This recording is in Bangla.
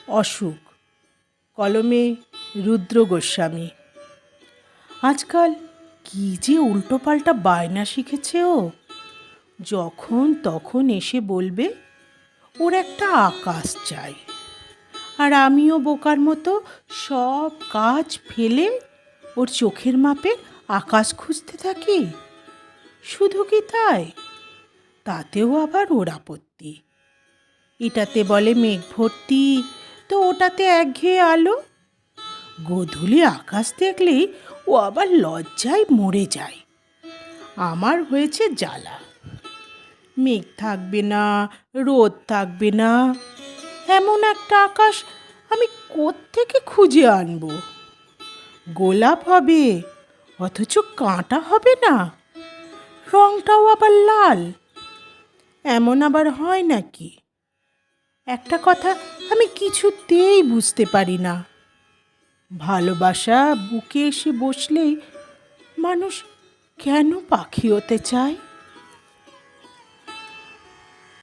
অসুখ, কলমে রুদ্র গোস্বামী। আজকাল কি যে উল্টোপাল্টা বায়না শিখেছে ও। যখন তখন এসে বলবে ওর একটা আকাশ চাই, আর আমিও বোকার মতো সব কাজ ফেলে ওর চোখের মাপে আকাশ খুঁজতে থাকি। শুধু কি তাই, তাতেও আবার ওর আপত্তি। এটাতে বলে মেঘ ভর্তি, তো ওটাতে একঘেয়ে আলো। গোধূলি আকাশ দেখলেই ও আবার লজ্জায় মরে যায়। আমার হয়েছে জ্বালা। মেঘ থাকবে না, রোদ থাকবে না, এমন একটা আকাশ আমি কোত্থেকে খুঁজে আনবো? গোলাপ হবে, অথচ কাঁটা হবে না, রংটাও আবার লাল। এমন আবার হয় নাকি? একটা কথা আমি কিছুতেই বুঝতে পারি না। ভালোবাসা বুকে এসে বসলেই মানুষ কেন পাখি হতে চায়?